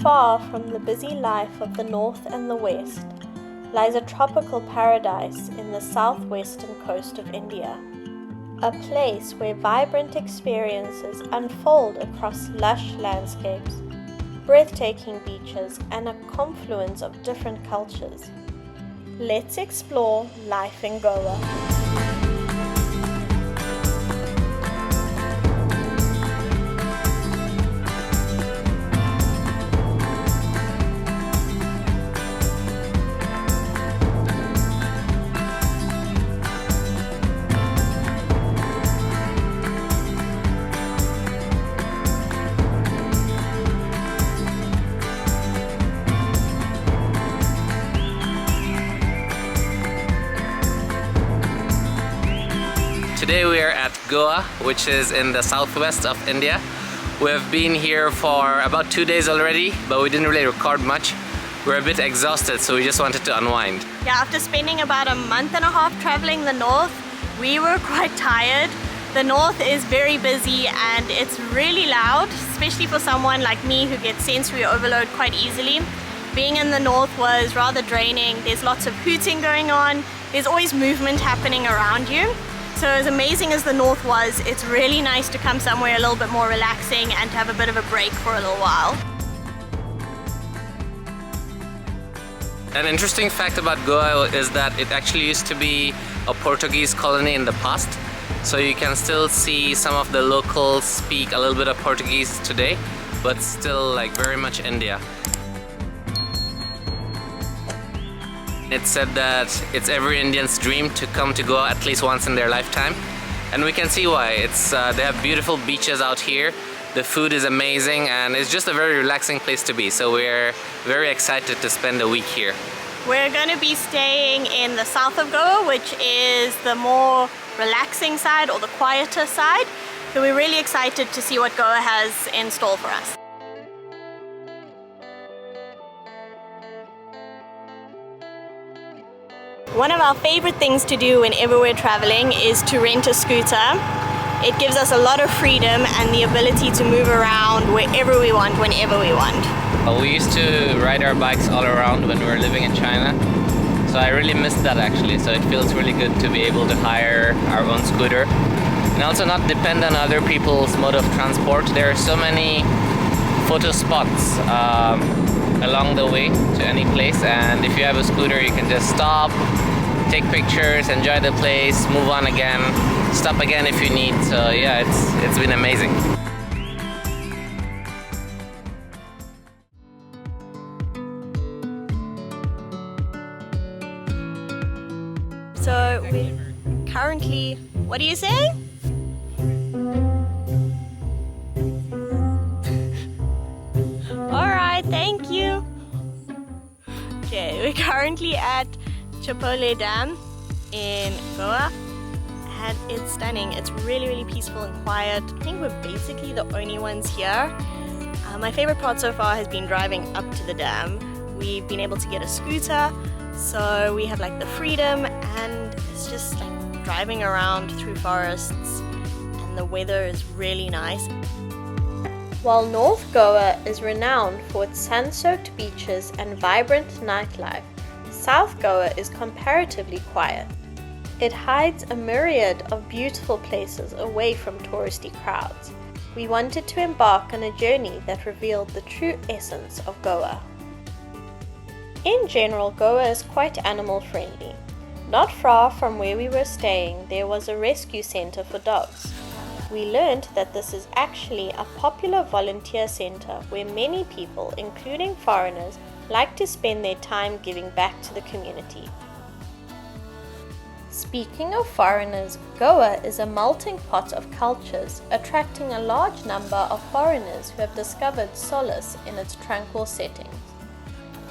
far from the busy life of the north and the west, lies a tropical paradise in the southwestern coast of India. A place where vibrant experiences unfold across lush landscapes, breathtaking beaches, and a confluence of different cultures. Let's explore life in Goa. Today we are at Goa, which is in the southwest of India. We have been here for about 2 days already, but we didn't really record much. We're a bit exhausted, so we just wanted to unwind. Yeah, after spending about a month and a half traveling the north, we were quite tired. The north is very busy and it's really loud, especially for someone like me who gets sensory overload quite easily. Being in the north was rather draining. There's lots of hooting going on. There's always movement happening around you. So as amazing as the north was, it's really nice to come somewhere a little bit more relaxing and to have a bit of a break for a little while. An interesting fact about Goa is that it actually used to be a Portuguese colony in the past. So you can still see some of the locals speak a little bit of Portuguese today, but still like very much India. It's said that it's every Indian's dream to come to Goa at least once in their lifetime. And we can see why. They have beautiful beaches out here, the food is amazing, and it's just a very relaxing place to be. So we're very excited to spend a week here. We're going to be staying in the south of Goa, which is the more relaxing side or the quieter side. So we're really excited to see what Goa has in store for us. One of our favorite things to do whenever we're traveling is to rent a scooter. It gives us a lot of freedom and the ability to move around wherever we want, whenever we want. We used to ride our bikes all around when we were living in China. So I really missed that actually. So it feels really good to be able to hire our own scooter and also not depend on other people's mode of transport. There are so many photo spots along the way to any place, and if you have a scooter you can just stop, take pictures, enjoy the place, move on again, stop again if you need. So yeah, it's been amazing. So we currently, what are you saying? Alright, thank you. Okay, we're currently at Chipoli Dam in Goa and it's stunning. It's really, really peaceful and quiet. I think we're basically the only ones here. My favorite part so far has been driving up to the dam. We've been able to get a scooter, so we have like the freedom, and it's just like driving around through forests, and the weather is really nice. While North Goa is renowned for its sun-soaked beaches and vibrant nightlife, South Goa is comparatively quiet. It hides a myriad of beautiful places away from touristy crowds. We wanted to embark on a journey that revealed the true essence of Goa. In general, Goa is quite animal friendly. Not far from where we were staying, there was a rescue center for dogs. We learned that this is actually a popular volunteer center where many people, including foreigners, like to spend their time giving back to the community. Speaking of foreigners, Goa is a melting pot of cultures, attracting a large number of foreigners who have discovered solace in its tranquil settings.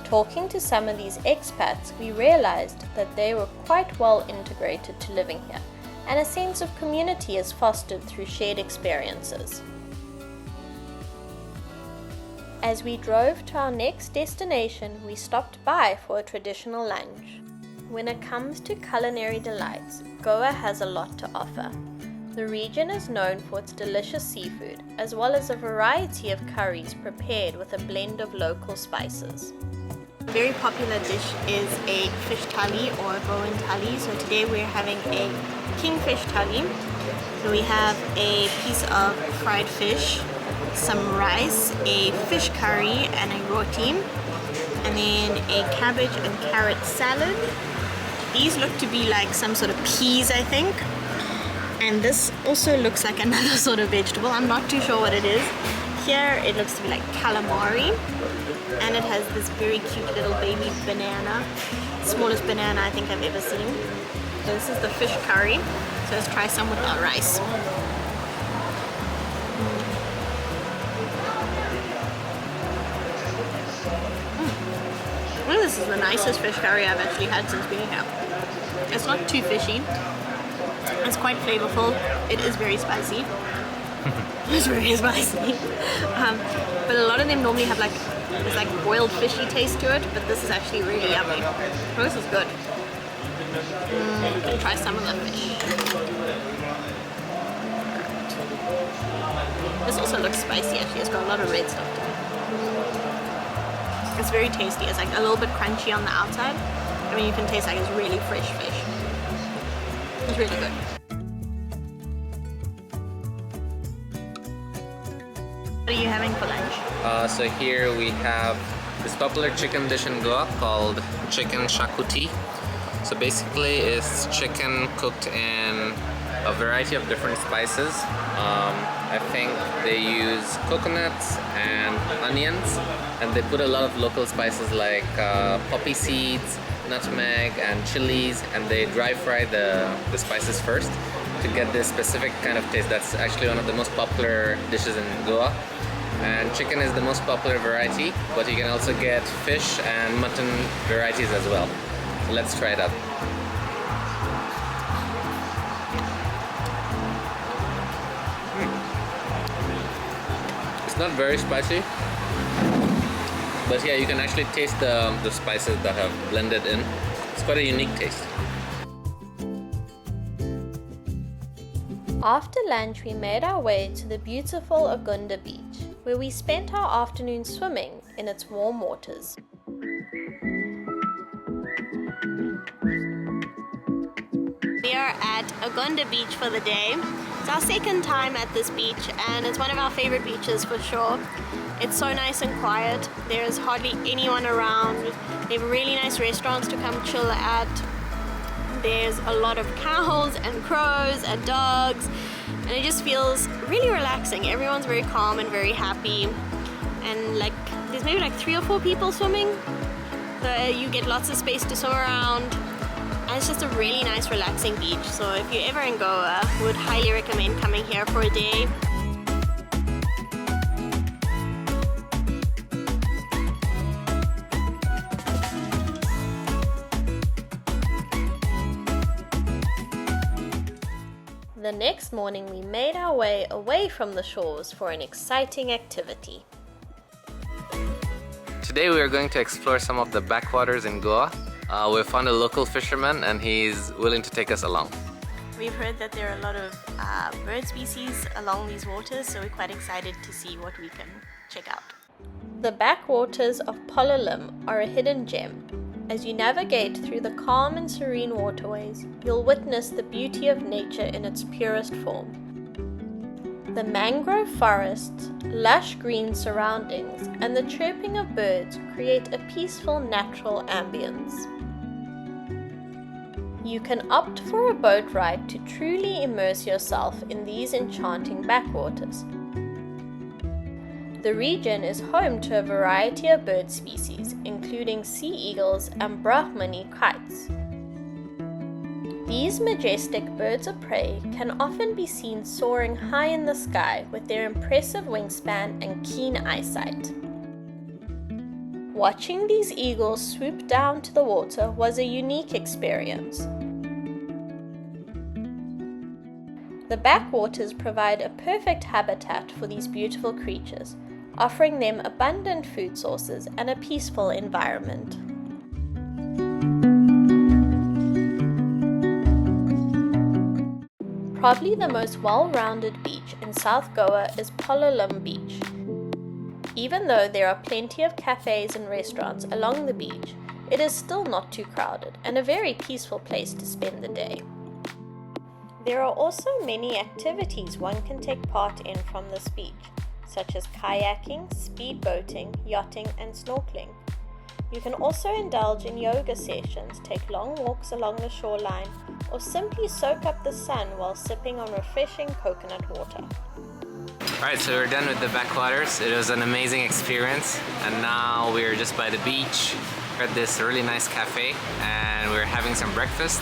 Talking to some of these expats, we realized that they were quite well integrated to living here, and a sense of community is fostered through shared experiences. As we drove to our next destination, we stopped by for a traditional lunch. When it comes to culinary delights, Goa has a lot to offer. The region is known for its delicious seafood, as well as a variety of curries prepared with a blend of local spices. A very popular dish is a fish thali or Goan Thali. So today we're having a kingfish thali. So we have a piece of fried fish, some rice, a fish curry and a roti, and then a cabbage and carrot salad. These look to be like some sort of peas, I think. And this also looks like another sort of vegetable. I'm not too sure what it is. Here it looks to be like calamari. And it has this very cute little baby banana. Smallest banana I think I've ever seen. So this is the fish curry. So let's try some with our rice. Well, this is the nicest fish curry I've actually had since being here. It's not too fishy. It's quite flavorful. It is very spicy. It's very spicy. But a lot of them normally have like this like boiled fishy taste to it, but this is actually really yummy. Oh, this is good. Can try some of the fish. This also looks spicy actually. It's got a lot of red stuff to it. It's very tasty. It's like a little bit crunchy on the outside. I mean, you can taste like it's really fresh fish. It's really good. What are you having for lunch? So here we have this popular chicken dish in Goa called chicken Xacuti. So basically it's chicken cooked in a variety of different spices. I think they use coconuts and onions, and they put a lot of local spices like poppy seeds, nutmeg and chilies, and they dry fry the spices first to get this specific kind of taste. That's actually one of the most popular dishes in Goa. And chicken is the most popular variety, but you can also get fish and mutton varieties as well. So let's try it out. It's not very spicy, but yeah, you can actually taste the spices that have blended in. It's quite a unique taste. After lunch, we made our way to the beautiful Agonda Beach, where we spent our afternoon swimming in its warm waters. We are at Agonda Beach for the day. It's our second time at this beach, and it's one of our favorite beaches for sure. It's so nice and quiet. There's hardly anyone around. They have really nice restaurants to come chill at. There's a lot of cows and crows and dogs, and it just feels really relaxing. Everyone's very calm and very happy, and like there's maybe like 3 or 4 people swimming, so you get lots of space to swim around, and it's just a really nice relaxing beach. So if you're ever in Goa, I would highly recommend coming here for a day. The next morning, we made our way away from the shores for an exciting activity. Today we are going to explore some of the backwaters in Goa. We found a local fisherman and he's willing to take us along. We've heard that there are a lot of bird species along these waters, so we're quite excited to see what we can check out. The backwaters of Palolem are a hidden gem. As you navigate through the calm and serene waterways, you'll witness the beauty of nature in its purest form. The mangrove forests, lush green surroundings, and the chirping of birds create a peaceful natural ambience. You can opt for a boat ride to truly immerse yourself in these enchanting backwaters. The region is home to a variety of bird species, including sea eagles and Brahmani kites. These majestic birds of prey can often be seen soaring high in the sky with their impressive wingspan and keen eyesight. Watching these eagles swoop down to the water was a unique experience. The backwaters provide a perfect habitat for these beautiful creatures, offering them abundant food sources and a peaceful environment. Probably the most well-rounded beach in South Goa is Palolem Beach. Even though there are plenty of cafes and restaurants along the beach, it is still not too crowded and a very peaceful place to spend the day. There are also many activities one can take part in from this beach, such as kayaking, speedboating, yachting and snorkeling. You can also indulge in yoga sessions, take long walks along the shoreline, or simply soak up the sun while sipping on refreshing coconut water. Alright, so we're done with the backwaters. It was an amazing experience, and now we're just by the beach. We're at this really nice cafe and we're having some breakfast.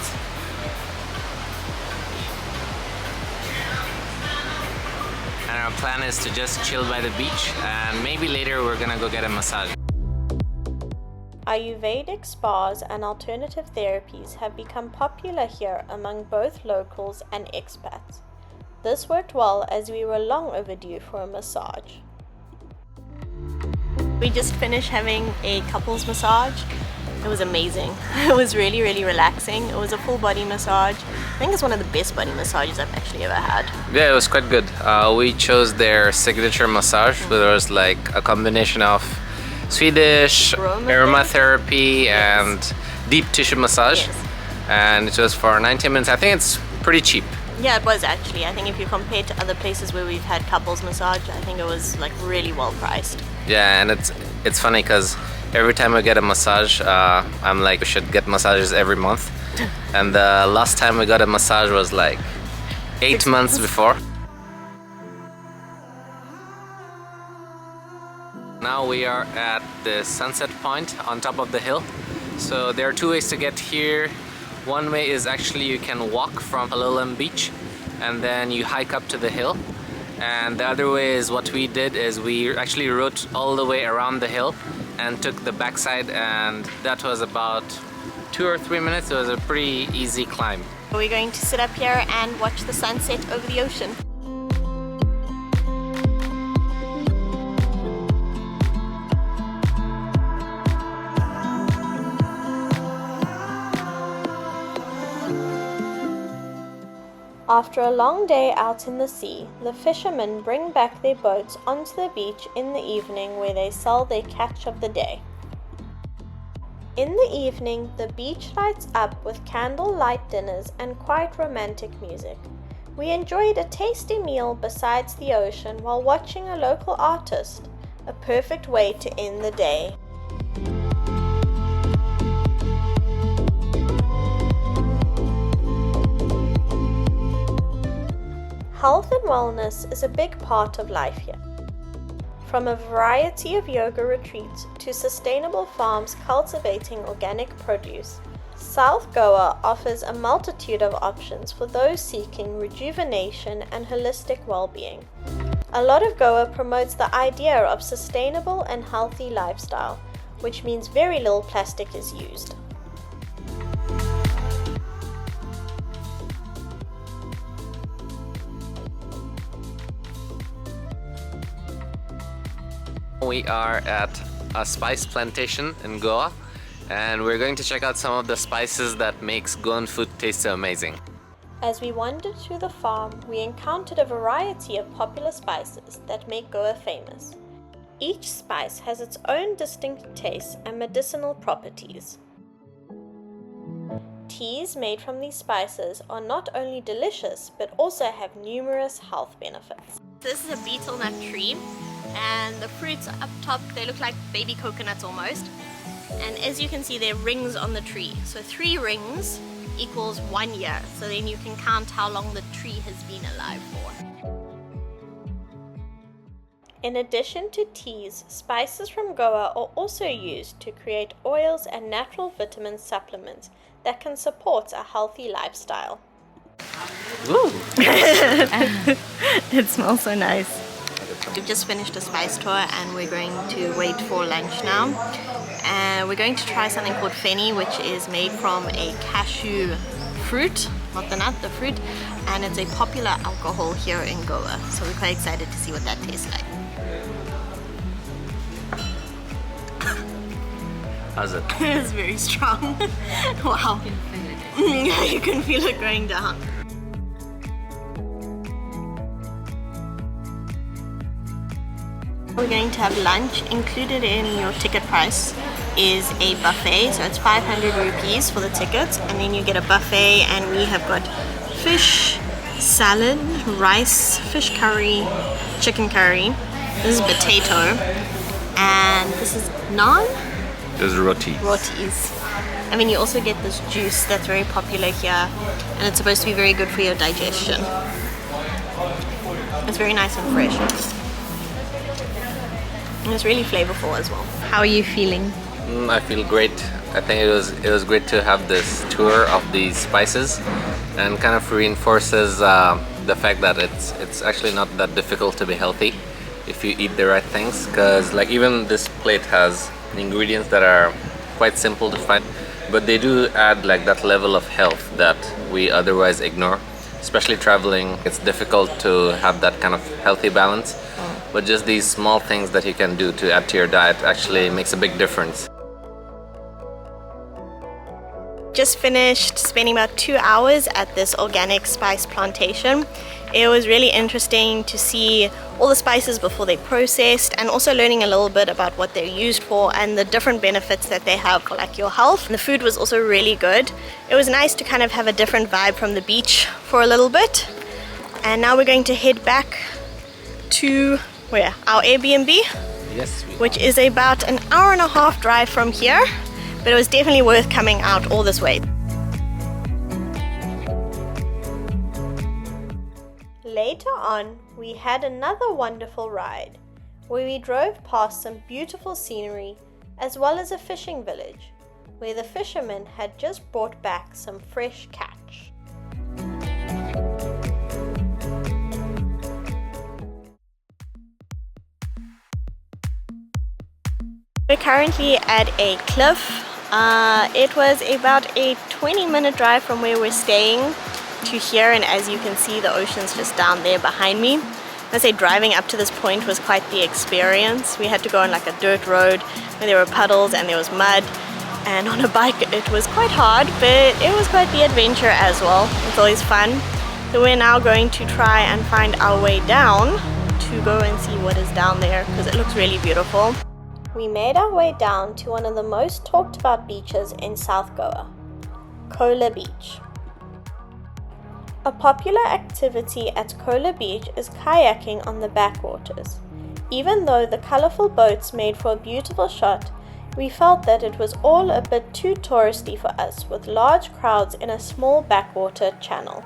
And our plan is to just chill by the beach, and maybe later we're gonna go get a massage. Ayurvedic spas and alternative therapies have become popular here among both locals and expats. This worked well as we were long overdue for a massage. We just finished having a couples massage. It was amazing. It was really, really relaxing. It was a full body massage. I think it's one of the best body massages I've actually ever had. Yeah, it was quite good. We chose their signature massage, where there was like a combination of Swedish aromatherapy and deep tissue massage. Yes. And it was for 90 minutes. I think it's pretty cheap. Yeah, it was actually. I think if you compare to other places where we've had couples massage, I think it was like really well priced. Yeah, and it's funny because every time I get a massage, I'm like, we should get massages every month. And the last time we got a massage was like 8 months before. Now we are at the sunset point on top of the hill. So there are two ways to get here. One way is actually you can walk from Palolem Beach and then you hike up to the hill. And the other way is what we did is we actually rode all the way around the hill and took the backside, and that was about 2 or 3 minutes. It was a pretty easy climb. We're going to sit up here and watch the sunset over the ocean. After a long day out in the sea, the fishermen bring back their boats onto the beach in the evening, where they sell their catch of the day. In the evening, the beach lights up with candlelight dinners and quite romantic music. We enjoyed a tasty meal besides the ocean while watching a local artist, a perfect way to end the day. Health and wellness is a big part of life here. From a variety of yoga retreats to sustainable farms cultivating organic produce, South Goa offers a multitude of options for those seeking rejuvenation and holistic well-being. A lot of Goa promotes the idea of sustainable and healthy lifestyle, which means very little plastic is used. We are at a spice plantation in Goa, and we're going to check out some of the spices that makes Goan food taste so amazing. As we wandered through the farm, we encountered a variety of popular spices that make Goa famous. Each spice has its own distinct taste and medicinal properties. Teas made from these spices are not only delicious but also have numerous health benefits. This is a betel nut tree, and the fruits up top, they look like baby coconuts almost. And as you can see, there are rings on the tree. So 3 rings equals 1 year. So then you can count how long the tree has been alive for. In addition to teas, spices from Goa are also used to create oils and natural vitamin supplements that can support a healthy lifestyle. Ooh. It smells so nice. We've just finished a spice tour and we're going to wait for lunch now. And we're going to try something called Feni, which is made from a cashew fruit, not the nut, the fruit. And it's a popular alcohol here in Goa. So we're quite excited to see what that tastes like. How's it? It's very strong. Wow. Yeah, you can feel it going down. We're going to have lunch. Included in your ticket price is a buffet, so it's 500 rupees for the tickets, and then you get a buffet, and we have got fish, salad, rice, fish curry, chicken curry. This is potato, and this is naan. There's rotis. Rotis. I mean, you also get this juice that's very popular here, and it's supposed to be very good for your digestion. It's very nice and fresh. And it's really flavorful as well. How are you feeling? I feel great. I think it was great to have this tour of these spices, and kind of reinforces the fact that it's actually not that difficult to be healthy if you eat the right things. Because like even this plate has ingredients that are quite simple to find, but they do add like that level of health that we otherwise ignore. Especially traveling, it's difficult to have that kind of healthy balance. But just these small things that you can do to add to your diet actually makes a big difference. Just finished spending about 2 hours at this organic spice plantation. It was really interesting to see all the spices before they processed, and also learning a little bit about what they're used for and the different benefits that they have for like your health. And the food was also really good. It was nice to kind of have a different vibe from the beach for a little bit. And now we're going to head back to where? Our Airbnb? Yes. Which is about an hour and a half drive from here, but it was definitely worth coming out all this way. Later on, we had another wonderful ride where we drove past some beautiful scenery as well as a fishing village where the fishermen had just brought back some fresh catch. We're currently at a cliff. It was about a 20-minute drive from where we're staying to here, and as you can see, the ocean's just down there behind me. I say driving up to this point was quite the experience. We had to go on like a dirt road where there were puddles and there was mud, and on a bike it was quite hard, but it was quite the adventure as well. It's always fun. So we're now going to try and find our way down to go and see what is down there, because it looks really beautiful. We made our way down to one of the most talked about beaches in South Goa, Goa Beach. A popular activity at Goa Beach is kayaking on the backwaters. Even though the colorful boats made for a beautiful shot, we felt that it was all a bit too touristy for us, with large crowds in a small backwater channel.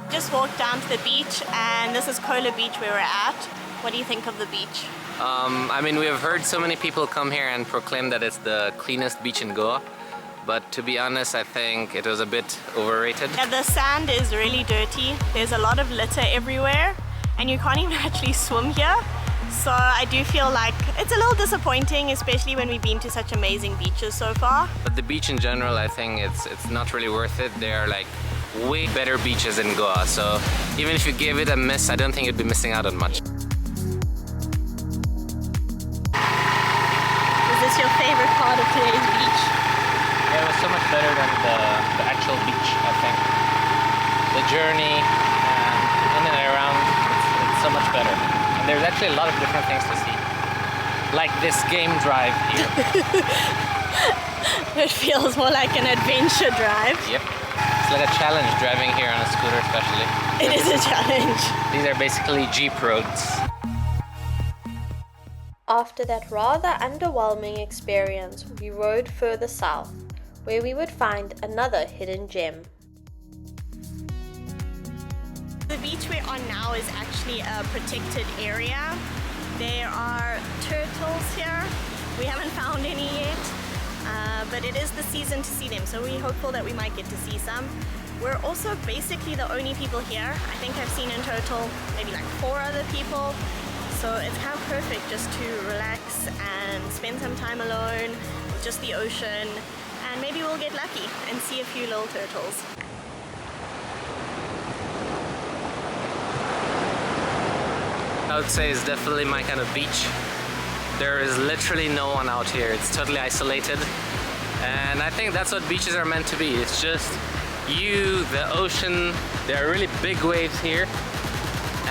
Just walked down to the beach, and this is Goa Beach where we're at. What do you think of the beach? I mean, we have heard so many people come here and proclaim that it's the cleanest beach in Goa. But to be honest, I think it was a bit overrated. Yeah, the sand is really dirty. There's a lot of litter everywhere, and you can't even actually swim here. So I do feel like it's a little disappointing, especially when we've been to such amazing beaches so far. But the beach in general, I think it's not really worth it. There are like way better beaches in Goa. So even if you gave it a miss, I don't think you'd be missing out on much. Is this your favorite part of today's beach? Yeah, it was so much better than the actual beach, I think. The journey in and around, it's so much better. And there's actually a lot of different things to see. Like this game drive here. It feels more like an adventure drive. Yep. It's like a challenge driving here on a scooter especially. It is a challenge. These are basically Jeep roads. After that rather underwhelming experience, we rode further south, where we would find another hidden gem. The beach we're on now is actually a protected area. There are turtles here. We haven't found any yet, but it is the season to see them, so we're hopeful that we might get to see some. We're also basically the only people here. I think I've seen in total maybe like 4 other people. So it's kind of perfect just to relax and spend some time alone with just the ocean, and maybe we'll get lucky and see a few little turtles. I would say it's definitely my kind of beach. There is literally no one out here. It's totally isolated. And I think that's what beaches are meant to be. It's just you, the ocean. There are really big waves here.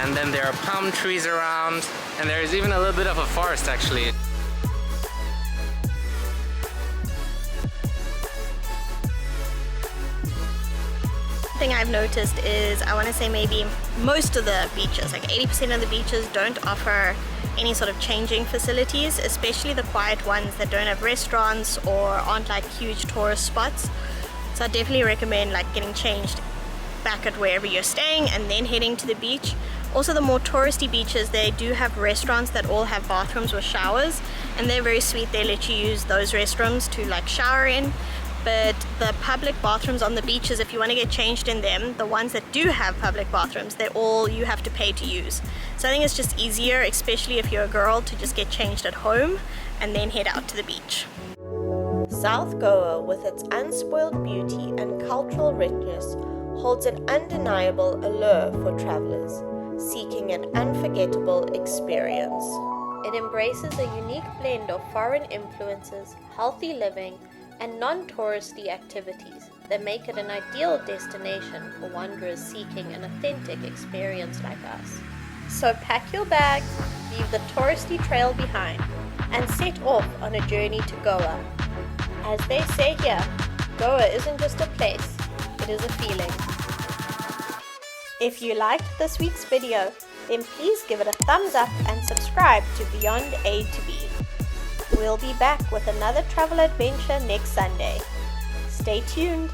And then there are palm trees around. And there is even a little bit of a forest actually. Thing I've noticed is, I want to say maybe most of the beaches, like 80% of the beaches, don't offer any sort of changing facilities, especially the quiet ones that don't have restaurants or aren't like huge tourist spots. So I definitely recommend like getting changed back at wherever you're staying and then heading to the beach. Also, the more touristy beaches, they do have restaurants that all have bathrooms with showers, and they're very sweet. They let you use those restrooms to like shower in. But the public bathrooms on the beaches, if you want to get changed in them, the ones that do have public bathrooms, they're all you have to pay to use. So I think it's just easier, especially if you're a girl, to just get changed at home and then head out to the beach. South Goa, with its unspoiled beauty and cultural richness, holds an undeniable allure for travelers seeking an unforgettable experience. It embraces a unique blend of foreign influences, healthy living, and non-touristy activities that make it an ideal destination for wanderers seeking an authentic experience like us. So pack your bags, leave the touristy trail behind, and set off on a journey to Goa. As they say here, Goa isn't just a place, it is a feeling. If you liked this week's video, then please give it a thumbs up and subscribe to Beyond A to B. We'll be back with another travel adventure next Sunday. Stay tuned.